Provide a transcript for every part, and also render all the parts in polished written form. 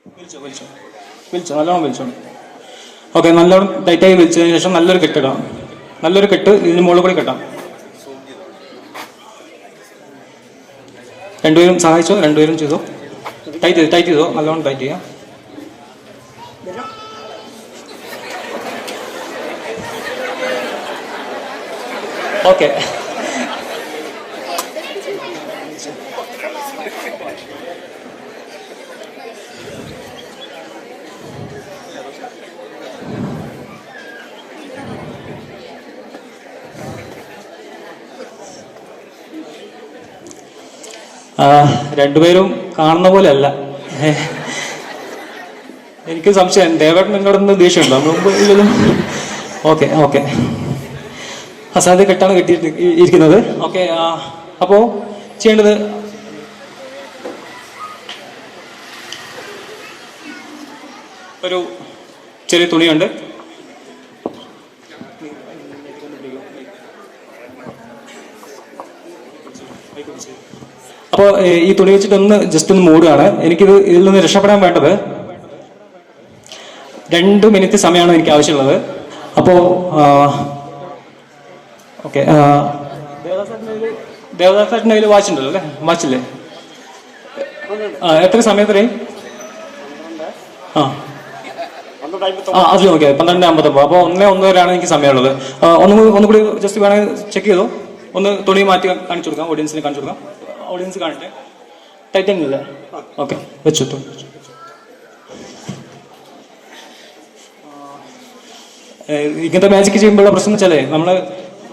വിളിച്ചോ വിളിച്ചോ വിളിച്ചോ, നല്ലോണം വിളിച്ചോ. ഓക്കെ, നല്ലോണം ടൈറ്റായി വിളിച്ചതിന് ശേഷം നല്ലൊരു കെട്ടിടാം. നല്ലൊരു കെട്ട് ഇതിന് മുകളിൽ കൂടി കെട്ടാം. രണ്ടുപേരും സഹായിച്ചോ, രണ്ടുപേരും ചെയ്തോ. ടൈറ്റ് ചെയ്തോ, നല്ലോണം ടൈറ്റ് ചെയ്യാം. ഓക്കെ. രണ്ടുപേരും കാണുന്ന പോലെ അല്ല. എനിക്ക് സംശയം, ദേവേട്ടൻ എന്നോടൊന്ന് ദേഷ്യമുണ്ടോ മുമ്പ്? ഇല്ലല്ലോ. ഓക്കെ ഓക്കെ, അസാധ്യ കെട്ടാണ് ഇരിക്കുന്നത്. ഓക്കെ, അപ്പോ ചെയ്യേണ്ടത് ഒരു ചെറിയ തുണിയുണ്ട്. അപ്പോൾ ഈ തുണി വെച്ചിട്ടൊന്ന് ജസ്റ്റ് ഒന്ന് മൂടുകയാണ്. എനിക്കിത് ഇതിൽ നിന്ന് രക്ഷപ്പെടാൻ വേണ്ടത് 2 മിനിറ്റ് സമയമാണ് എനിക്ക് ആവശ്യമുള്ളത്. അപ്പോൾ ഓക്കെ, ദേവദാസേട്ടൻ്റെ കയ്യിൽ വാച്ച് ഉണ്ടല്ലോ അല്ലേ? വാച്ചില്ലേ? എത്ര സമയത്തേ? അത് നോക്കിയാൽ 12:59. അപ്പോൾ 1:01 വരെയാണ് എനിക്ക് സമയമുള്ളത്. ഒന്നുകൂടി ജസ്റ്റ് വേണമെങ്കിൽ ചെക്ക് ചെയ്തോ. ഒന്ന് തുണി മാറ്റി കാണിച്ചു കൊടുക്കാം, ഓഡിയൻസിന് കാണിച്ചു കൊടുക്കാം. ഓഡിയൻസ് കാണട്ടെ. ടൈറ്റിംഗ് ഇല്ല. ഓക്കെ, വെച്ചു. ഇങ്ങനത്തെ മാജിക്ക് ചെയ്യുമ്പോഴുള്ള പ്രശ്നം വെച്ചാലേ നമ്മൾ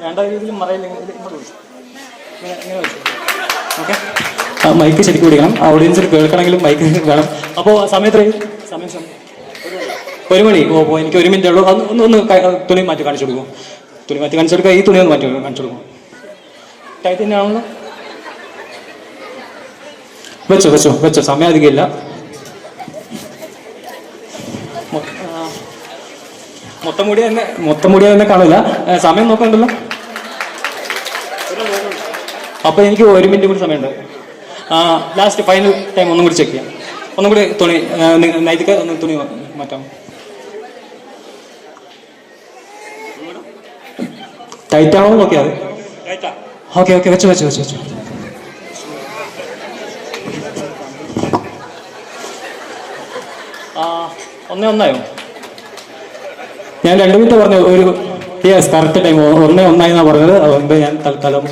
വേണ്ട രീതിയിൽ മറയില്ലെങ്കിൽ ഇങ്ങനെ വെച്ചു. ഓക്കെ, മൈക്ക് ശരിക്കും പിടിക്കണം. ഓഡിയൻസിന് കേൾക്കണമെങ്കിലും മൈക്ക് വേണം. അപ്പോൾ സമയം 1 മണി. ഓ, എനിക്ക് 1 മിനിറ്റ് ഉള്ളൂ. ഒന്ന് തുണി മാറ്റി കാണിച്ചു കൊടുക്കും. തുണി മാറ്റി കാണിച്ചു കൊടുക്കുക. ഈ തുണി ഒന്ന് മാറ്റി കാണിച്ചു കൊടുക്കും. ടൈറ്റ് തന്നെയാണല്ലോ. വെച്ചോ. സമയം അധികമില്ല. മൊത്തം മുടിയ തന്നെ കാണില്ല. സമയം നോക്കണ്ടല്ലോ. അപ്പൊ എനിക്ക് 1 മിനിറ്റ് കൂടി സമയമുണ്ട്. ലാസ്റ്റ് ഫൈനൽ ടൈം ഒന്നും കൂടി ചെക്ക് ചെയ്യാം. ഒന്നും കൂടി തുണി നൈതിക ഒന്ന് തുണി മാറ്റാം. ടൈറ്റ് ആണോ നോക്കിയാൽ. ഓക്കെ, വെച്ചു. 1:01 ഞാൻ 2 മിനിറ്റ് പറഞ്ഞു. ഒരു കറക്റ്റ് ടൈം 1:01 പറഞ്ഞത്. അതുകൊണ്ട് ഞാൻ തൽക്കാലം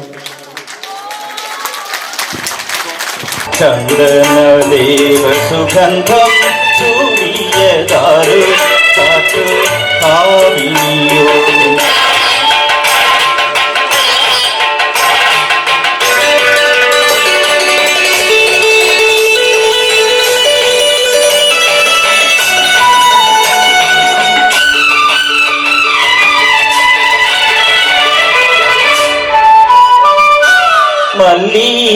ചന്ദനദേവ സുഗന്ധം ചൂടിയതാരു കാറ്റു കാവിനിയോ.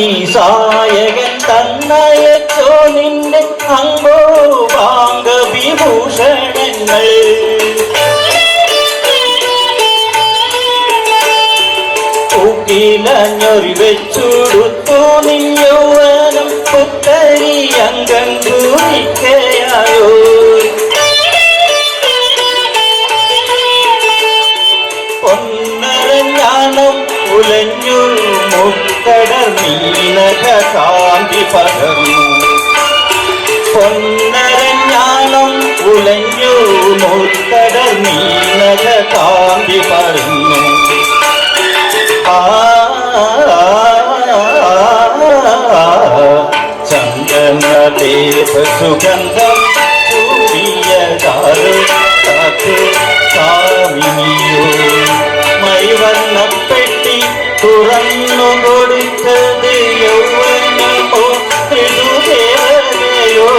മല്ലീസായകൻ തന്നയച്ചോ നിന്നെ അംഗോപാംഗ വിഭൂഷണങ്ങൾ. ഉക്കിലഞ്ഞൊറി വെച്ചുടുത്തു നിൻ യൗവനം പുത്തരി അംഗം കുറിക്കയായോ. പൊന്നരഞ്ഞാണം ഉലഞ്ഞു മുക്കടർ മീനക കാന്തി പകർന്നു. പൊന്നരഞ്ഞാണം ഉലഞ്ഞു മുക്കടർ മീനക കാന്തി പകർന്നു. ചന്ദനദേവ സുഗന്ധം ചൂടിയതാരു കാറ്റു കാമിനിയോ. മൈവർണ്ണപ്പെട്ടി തുറന്നു കൊടുത്തത് യൗവനമോ ഋതുദേവതയോ.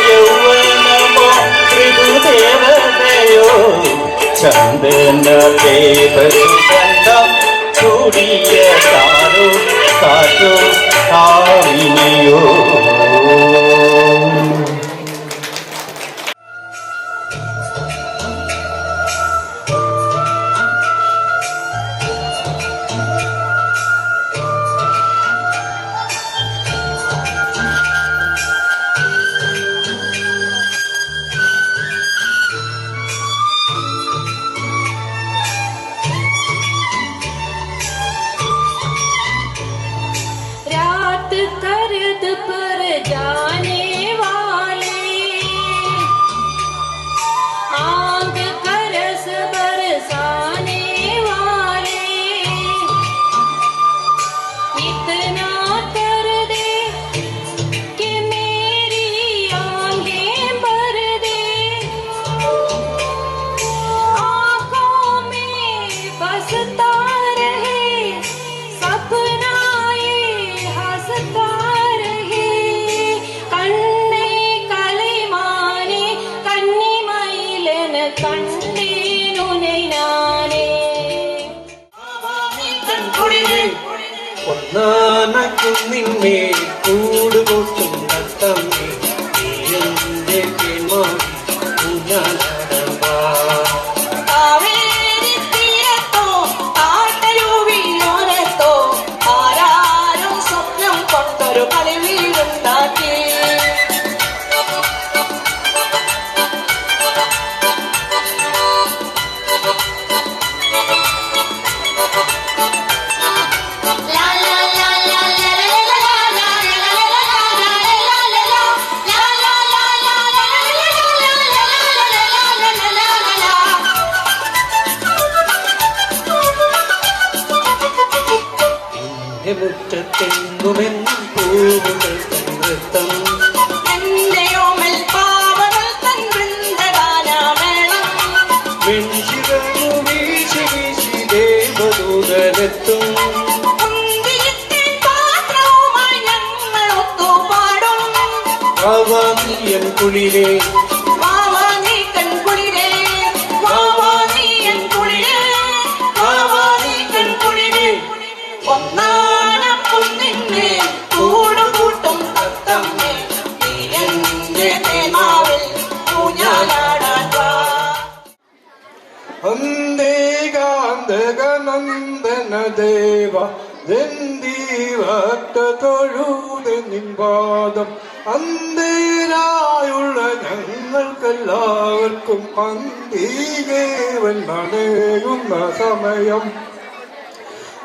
യൗവനമോ ഋതുദേവതയോ. ചന്ദനദേവ സുഗന്ധം ചൂടിയതാരു കാറ്റു കാമിനിയോ. കുന്നിന്മേൽ കൂടുകൂട്ടും തത്തമ്മേ നീ എന്റെ തേന്മാവിൽ ഊഞ്ഞാലാടാൻ കാവേരി തീരത്തോ കാട്ടരുവിയോരത്തോ ആരാരും സ്വപ്നം കൊണ്ടൊരു കളിവീടുണ്ടാക്കി. മുറ്റത്തെങ്ങുമെന്നും പൂവുകൾ നൃത്തം എന്റെയോമൽ പാവകൾ തൻ വൃന്ദഗാനമേളം വെൺചിറകു വീശി വീശി ദേവദൂതരെത്തും മുന്തിരിത്തേൻ പാത്രവുമായി ഞങ്ങൾ ഒത്തുപാടും. അവനിയൻ കുളിരേ വാവാ നീ കൺകുളിരേ, വാവാ നീ എൻ കുളിരേ, വാവാ നീ കൺകുളിരേ. ഒന്നാനം കുന്നിന്മേൽ കൂടുകൂട്ടും തത്തമ്മേ നീ എന്റെ തേന്മാവിൽ ഊഞ്ഞാലാടാൻ വാ. അന്തേകാന്തകനന്ദന ദേവ ദന്തീവട്ട തൊഴുത് നിൻപാദം അന്തേരായുള്ള ഞങ്ങൾക്കെല്ലാവർക്കും അന്തീകേവൻ നടേകുന്ന സമയം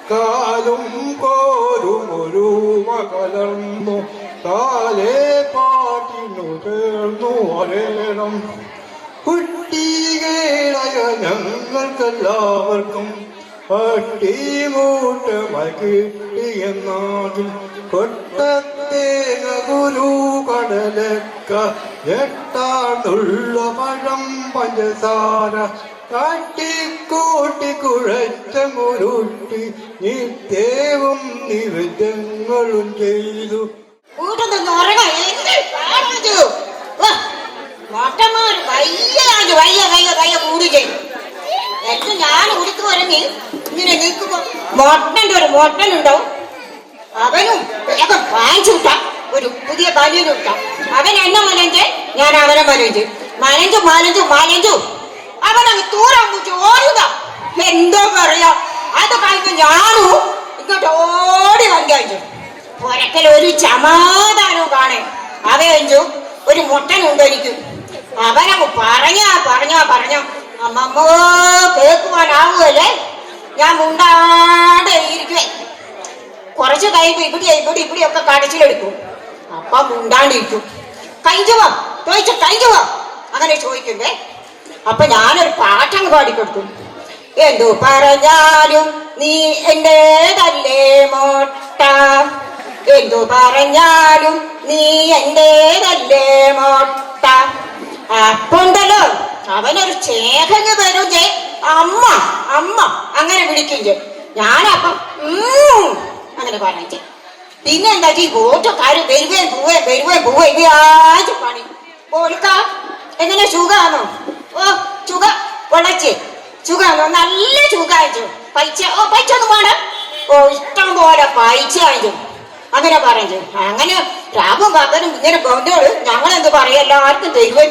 കാലും കോരും ഒരു മകലർന്നു കാലേ പാട്ടിനു ചേർന്നു വരേണം കുട്ടികളായ ഞങ്ങൾക്കെല്ലാവർക്കും പട്ടിമൂട്ടമായി കിട്ടിയെന്നാകിൽ കൊട്ടത്തേക ഗുരു കടലക്ക എട്ടാണ്ടുള്ള പഴം പഞ്ചസാര കാട്ടിക്കൂട്ടി കുഴച്ച മുരുട്ടി നിത്യവും നിവേദ്യങ്ങളും ചെയ്തു. മോട്ടന്മാർ വയ്യ കൂടി ചെയ്യും. എല്ലാം ഞാൻ കുടിക്ക് പറഞ്ഞ് ഇങ്ങനെ നിൽക്കുമ്പോ മോട്ടനുണ്ടാവും. അവനും വേഗം വാങ്ങിച്ചു വിട്ടാം, ഒരു പുതിയ ബാല്യം വിട്ടാം. അവൻ എന്നെ മലഞ്ച്, ഞാൻ അവനെ മലഞ്ച്, മലഞ്ചു അവനങ്ങ് തൂരാൻ കുറിച്ച് ഓടുക. എന്തോ പറയാ, അത് കഴിഞ്ഞ് ഞാനും ഇങ്ങോട്ട് ഓടി വന്നു. പുരക്കൽ ഒരു സമാധാനവും കാണേ. അവയഞ്ചു ഒരു മുട്ടനുണ്ട് എനിക്ക്. അവനങ്ങ് പറഞ്ഞോ അമ്മമ്മോ കേൾക്കുവാനാവുമല്ലേ. ഞാൻ മുണ്ടാണ്ട് ഇരിക്കുവേ. കുറച്ച് കഴിയുമ്പോ ഇവിടെയൊക്കെ കടച്ചിലെടുക്കും. അപ്പൊ മുണ്ടാണ്ടിരിക്കും. കഴിച്ചുവോ അങ്ങനെ ചോദിക്കുമ്പേ അപ്പൊ ഞാനൊരു പാട്ടങ്ങ് പാടിക്കൊടുക്കും. എന്തു പറഞ്ഞാലും നീ എന്റേതല്ലേ മോട്ട, എന്തു പറഞ്ഞാലും നീ എന്റേതല്ലേ മോട്ട. അപ്പൊണ്ടല്ലോ അവനൊരു ചേകഞ്ഞ് വരും. അമ്മ അങ്ങനെ വിളിക്കും. ഞാനപ്പം അങ്ങനെ പറഞ്ഞു. പിന്നെ എന്താ ഈ ഓട്ടക്കാര് വരുവേ പോവേ വ്യാജ പണി. ഓൾക്ക എങ്ങനെ സുഖാണോ? ഓ സുഖാണോ? നല്ല സുഖായിച്ചു. പൈസ ഒന്നും വേണം. ഇഷ്ടം പോലെ പൈസ ആയിച്ചു. അങ്ങനെ പറഞ്ഞു. അങ്ങനെ രാവും പകലും ഇങ്ങനെ ബന്ധോട് ഞങ്ങളെന്ത് പറയാ, എല്ലാവർക്കും തരുവേ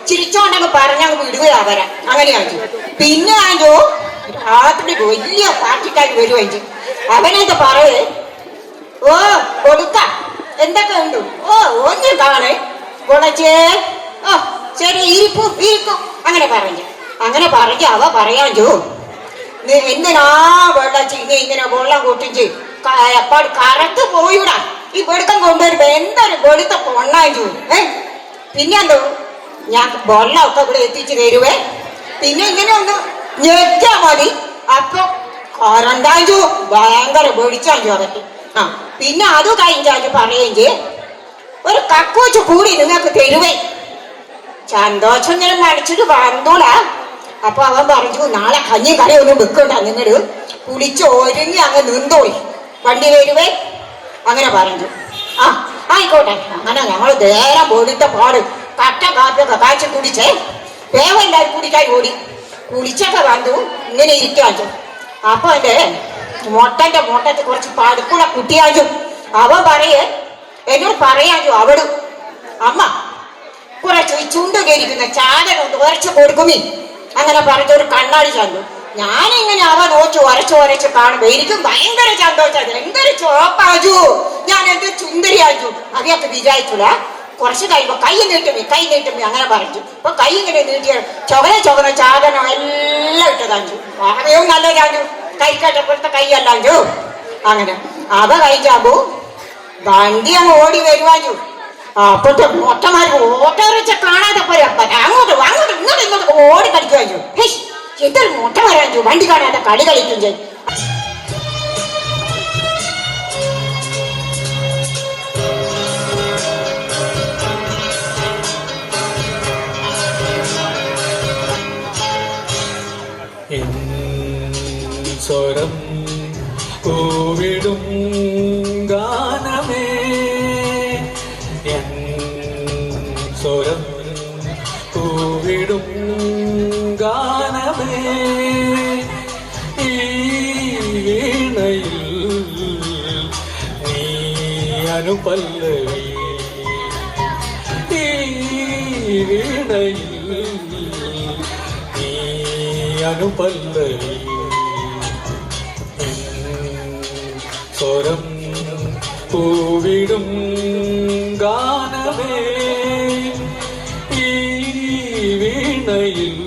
ചിരിച്ചോണ്ടങ്ങ് പറഞ്ഞങ്ങ് വിടുവേ അവരെ. അങ്ങനെയാച്ചു. പിന്നെ ആഞ്ചോ രാത്രി വലിയ പാർട്ടിക്കാർ വരുവാഞ്ചു. അവനെന്ത് പറയേ, ഓ കൊടുക്ക എന്തൊക്കെ ഉണ്ട്, ഒന്ന് കാണേ കൊളച്ചേ, ശരി ഇരിക്കും അങ്ങനെ പറഞ്ഞു. അവ പറയാഞ്ചു, എന്തിനാ ഇങ്ങനെ വെള്ളം കൂട്ടിച്ച് അപ്പാട് കറത്ത് പോയിടാ. ഈ വെളുക്കം കൊണ്ടുവരുമ്പോ എന്തൊരു വെളുത്ത പൊണ്ണാഞ്ചു. പിന്നെ എന്തോ ഞാൻ വെള്ളമൊക്കെ ഇവിടെ എത്തിച്ചു തരുവേ. പിന്നെ ഇങ്ങനെ ഒന്ന് ഞെറ്റാ മതി. അപ്പൊ കറണ്ടാഞ്ചു ഭയങ്കര വെളിച്ചാഞ്ചു അതൊക്കെ. പിന്നെ അത് കഴിഞ്ഞാഞ്ചു പറയേഞ്ച് ഒരു കക്കൂച്ച് കൂടി നിങ്ങൾക്ക് തരുവേ. സന്തോഷം ഇങ്ങനെ മടിച്ചിട്ട് വന്നോളാ. അപ്പൊ അവൻ പറഞ്ഞു, നാളെ കഞ്ഞിയും കറി ഒന്നും വെക്കണ്ട, നിങ്ങള് കുളിച്ച് ഒരുങ്ങി അങ്ങ് നിന്നോളി, വണ്ടി വരുവേ. അങ്ങനെ പറഞ്ഞു. ആയിക്കോട്ടെ. അങ്ങനെ ഞങ്ങൾ നേരം പോയിട്ട് പാട് കട്ട കാപ്പിയൊക്കെ കാച്ചി കുടിച്ചേ. വേഗം എല്ലാവരും കുടിക്കാൻ ഓടി. കുളിച്ചൊക്കെ വന്നു ഇങ്ങനെ ഇരിക്കാച്ചു. അപ്പൊ എന്റെ മുട്ടത്ത് കുറച്ച് പടുക്കുള്ള കുട്ടിയാച്ചു. അവ പറയേ എന്നോട് പറയാജു അവളും അമ്മ കുറച്ച് ചുണ്ടകരിക്കുന്ന ചാലൻ ഒന്ന് ഉരച്ചു കൊടുക്കുമേ അങ്ങനെ പറഞ്ഞൊരു കണ്ണാടി ചന്തു. ഞാനിങ്ങനെ അവ നോക്കി ഉരച്ച് കാണുമ്പോ എനിക്കും ഭയങ്കര സന്തോഷം. എന്തൊരു ചോപ്പാജു, ഞാൻ എന്ത് ചുന്ദരിയാജു അവയൊക്കെ വിചാരിച്ചില്ല. കുറച്ച് കഴിയുമ്പോ കൈ നീട്ടുമേ അങ്ങനെ പറഞ്ഞു. അപ്പൊ കൈ ഇങ്ങനെ നീട്ടിയ ചുവന ചാതനോ എല്ലാം ഇട്ടതാഞ്ചു. വളരെയും നല്ല ചാഞ്ചു, കൈക്കട്ടപ്പോഴത്തെ കൈയല്ലാഞ്ചു. അങ്ങനെ അവ കഴിച്ചാമ്പോ വണ്ടി അങ്ങ് ഓടി വരുവാഞ്ചു. അപ്പോഴത്തെ മൊട്ടമാർക്ക് ഓട്ടോറിച്ച കാണാതെ പോരാ അങ്ങോട്ട് ഇങ്ങോട്ട് ഓടി കളിക്കുവാഞ്ചു. എന്തൊരു മുട്ട വരാഞ്ചു, വണ്ടി കാണാതെ കളി കളിക്കും ചെയ്യും. സ്വരം പൂവിടും ഗാനമേ, സ്വരം പൂവിടും ഗാനമേ, ഈ വീണയിൽ നീ അനുപല്ലവി, ഈ വീണയിൽ നീ അനുപല്ലവി, സ്വരം പൂവിടും ഗാനമേ, ഈ വീണയിൽ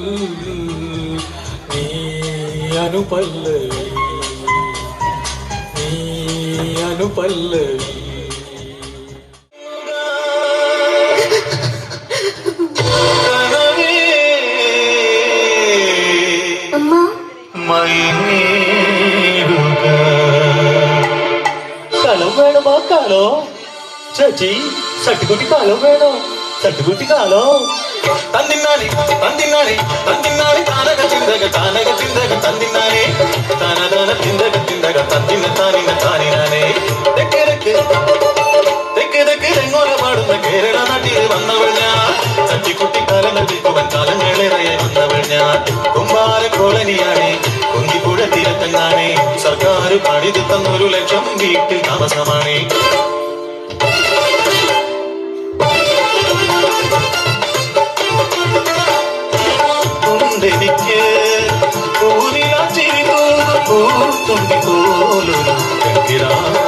നീ അനുപല്ലവി, നീ അനുപല്ലവി. കലം വേണമാ കാലോ ചേച്ചി, ചട്ടിക്കുട്ടി കാലം വേണോ, ചട്ടിക്കുട്ടി കാലോ. തന്നിന്നാളി തന്നിന്നാളി തന്നിന്നാളി താനക ചിന്തക തന്നിന്നാളെ താനതാന ചിന്തക തന്നിന്ന താനിനാനേ. തെക്ക് തെങ്ങോല പാടുന്ന കേരള നാട്ടിൽ വന്നവൾ ഞാൻ, ചട്ടിക്കുട്ടി കാലം നടിക്കുവൻ കാലങ്ങളേറെ വന്നവൾ ഞാൻ. കുമ്പാര കോളനിയാണേ, കുന്തിപ്പുഴ തീരത്തങ്ങാണേ, സർക്കാർ പണിത് തന്നൊരു ലക്ഷം വീട്ടിൽ താമസമാണേ. എനിക്ക് പൂരിലാച്ചിരി പൂത്തുമ്പി പോലൊരു കിടാവ്.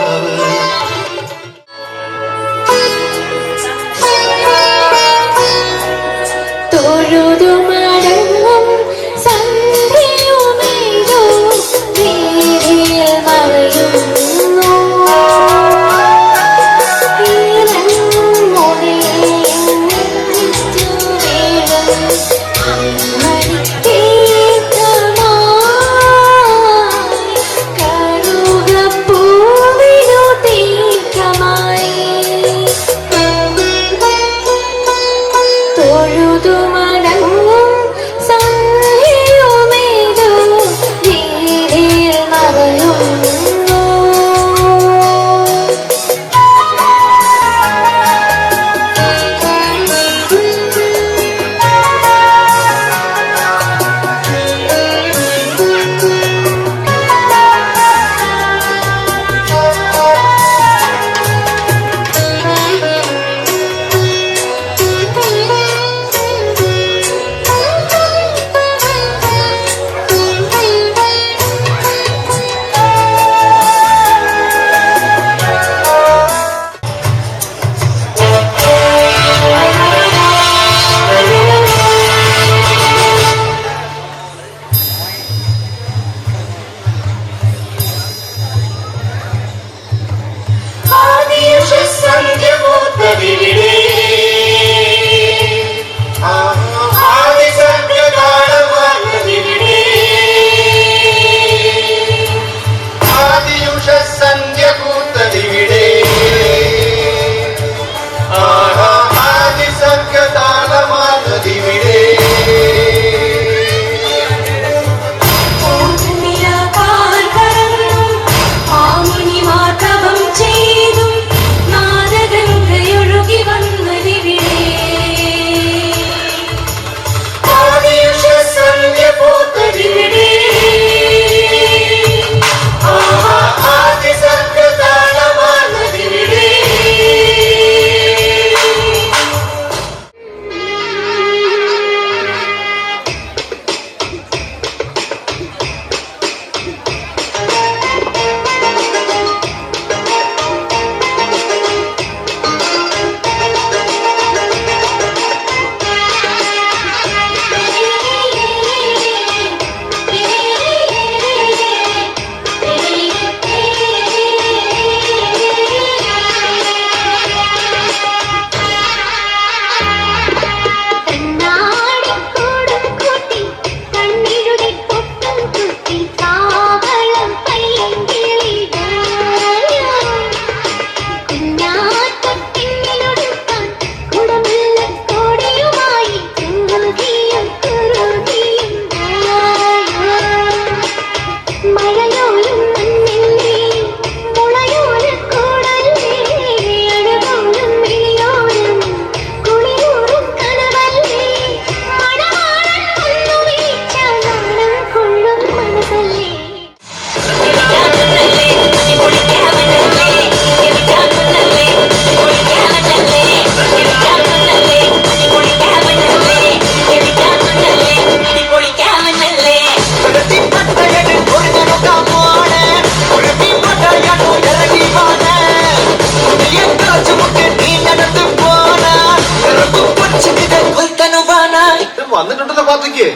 വന്നിട്ടുണ്ടല്ലോ പാർട്ടിക്ക്.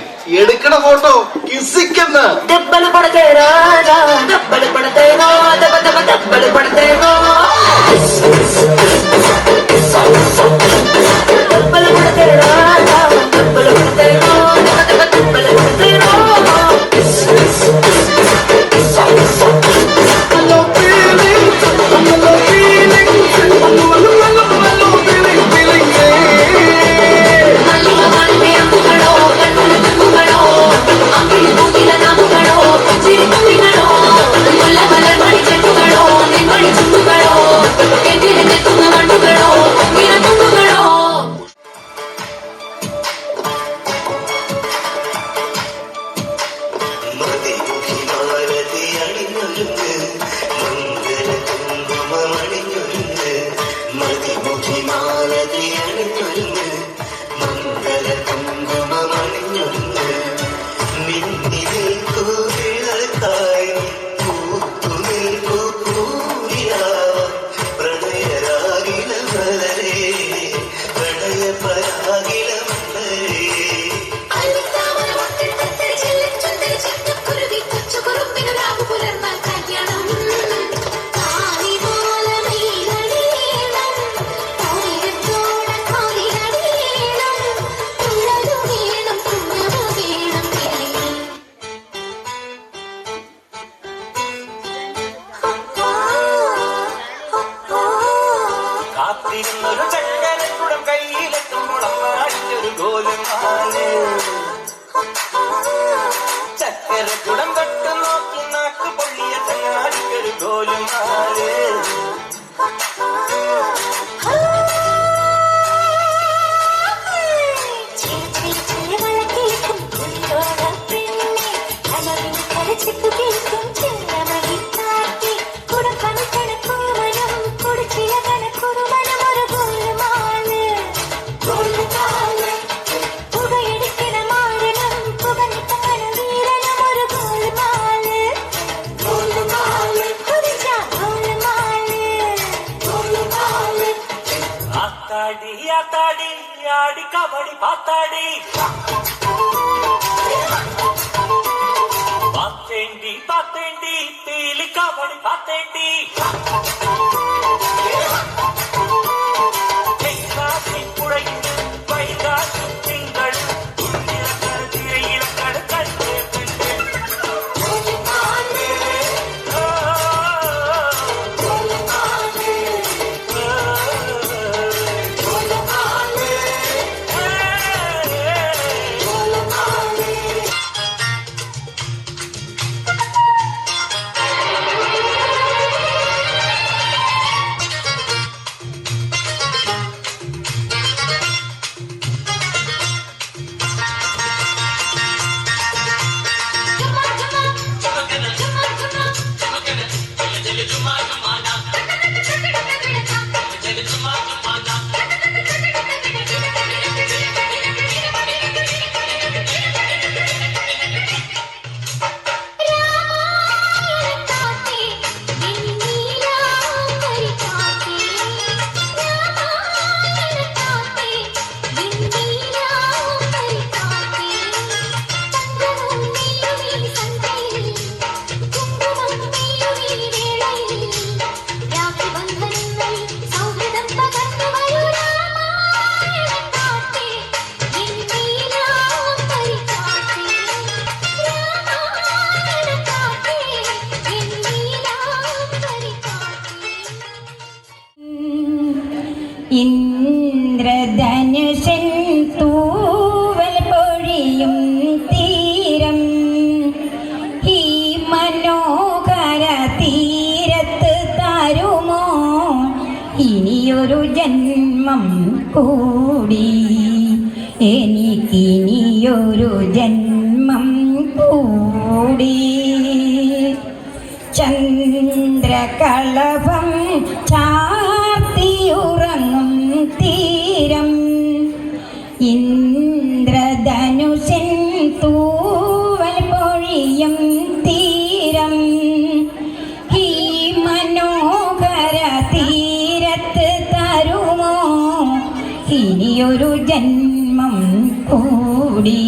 എടുക്കണ ഫോട്ടോ കിസിക്കെന്ന്. डब्बल पड़ते राजा डब्बल पड़ते नो दब दब डब्बल पड़ते नो डब्बल पड़ते राजा डब्बल पड़ते नो दब दब डब्बल पड़ते नो ചക്കരക്കുടം തൊട്ട് നോക്കി നാക്ക് പൊള്ളിയ ചങ്ങാടിക്കൊരു ഗോലുമാല്. ആത്താടി ആടി കബഡി പാത്താടി പാത്തേണ്ടി പാത്തേണ്ടി തീലി കബഡി പാത്തേണ്ടി പുഴയിൽ വൈകാശി തിങ്കൾ തിരയിലക്കട കണ്ടേ ഇന്ദ്രധനുഷൻ തൂവൽ പൊഴിയും തീരം ഈ മനോഹര തീരത്ത് തരുമോ ഇനിയൊരു ജന്മം കൂടി എനിക്കിനിയൊരു ജന്മം കൂടി ചന്ദ്രകളഭം ചാർത്തിയുറങ്ങും തീരം ഇന്ദ്രധനുഷൻ തൂവൽ പൊഴിയും തീരം ഈ മനോഹര തീരത്ത് തരുമോ ഇനിയൊരു ജന്മം കൂടി കൂടി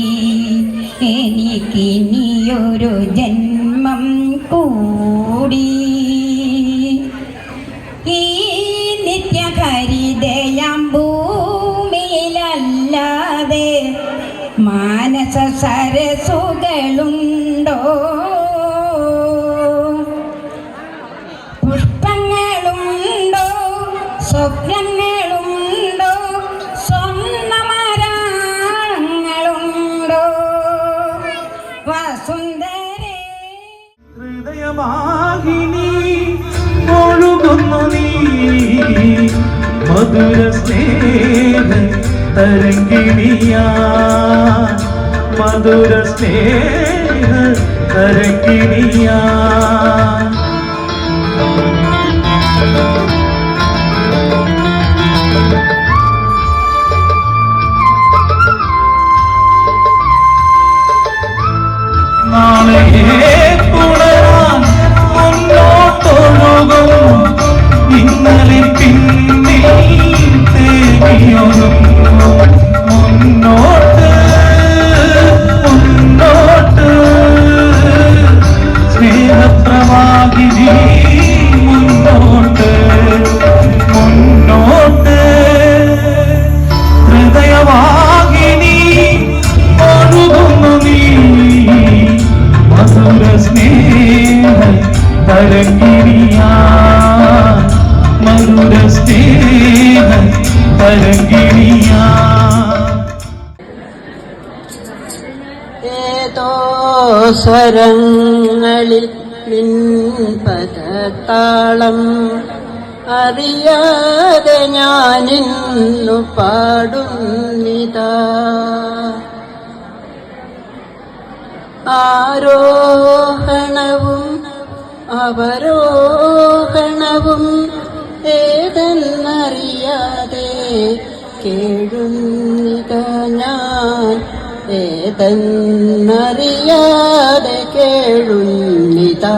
എനിക്കിനിയൊരു ജന്മം കൂടി. ഈ നിത്യഹരിതയാം ഭൂമിയിലല്ലാതെ മാനസ സരസുകളുണ്ടോ? പുഷ്പങ്ങളുണ്ടോ? സ്വപ്നങ്ങളുണ്ടോ? സ്വർണ്ണമരങ്ങളുണ്ടോ? വസുന്ധരേ ഹൃദയവാഹിനി ഒഴുകുന്നു നീ മധുര സ്നേഹ തരംഗിണിയാ മധുര സ്നേഹ തരംഗിണിയാ. നാളെ പുണരാൻ മുന്നോട്ടൊഴുകും ഇന്നലെ പിന്നിൽ തേടിയൊഴുകും മുന്നോട്ട് മുന്നോട്ട് സ്നേഹപ്രവാഹിനി മുന്നോട്ട് മുന്നോട്ട് ഹൃദയവാഹിനി ഒഴുകുന്നു നീ മധുര സ്നേഹ തരംഗിണിയാ മധുര സ്നേഹ തരംഗിണിയാ. ഏതോ സ്വരങ്ങളിൽ നിൻപദതാളം അറിയാതെ ഞാനിന്നു പാടുന്നിതാ. ആരോഹണവും അവരോഹണവും ഏതെന്നറിയാതെ കേഴുന്നിതാ ഞാൻ ഏതെന്നറിയാതെ കേഴുന്നിതാ.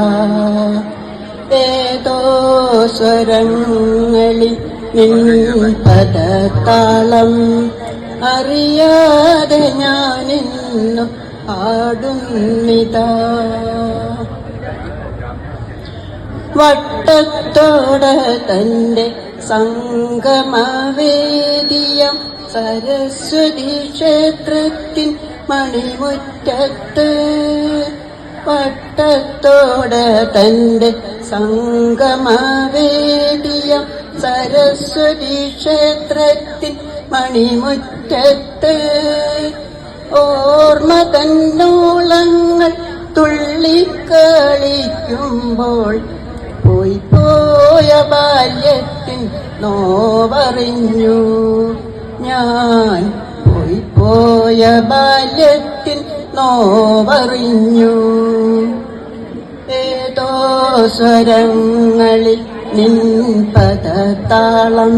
ഏതോ സ്വരങ്ങളിൽ നിൻപദതാളം അറിയാതെ ഞാനിന്നു പാടുന്നിതാ. വട്ടത്തോടെ തന്റെ സംഗമവേദിയം സരസ്വതി ക്ഷേത്രത്തിൻ മണിമുറ്റത്ത് വട്ടത്തോടെ തന്റെ സംഗമവേദിയം സരസ്വതി ക്ഷേത്രത്തിൻ മണിമുറ്റത്ത് ഓർമ്മ തന്നോളങ്ങൾ തുള്ളിക്കളിക്കുമ്പോൾ പോയി പോയ ബാല്യത്തിൻ നോവറിഞ്ഞു ഞാൻ പോയി പോയ ബാല്യത്തിൻ നോവറിഞ്ഞു. ഏതോ സ്വരങ്ങളിൽ നിൻപദതാളം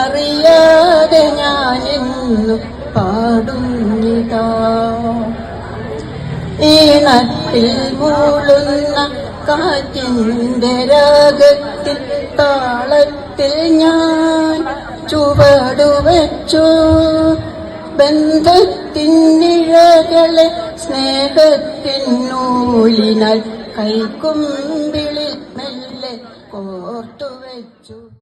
അറിയാതെ ഞാനിന്നു പാടുന്നിതാ. ഈണത്തിൽ മൂളുന്ന കാറ്റിന്റെ രാഗത്തിൽ താളത്തിൽ ഞാൻ ചുവടുവെച്ചു ബന്ധത്തിൻ നിഴകളെ സ്നേഹത്തിൻ നൂലിനാൽ കൈക്കുമ്പിളിൽ മെല്ലെ കോർത്തുവെച്ചു.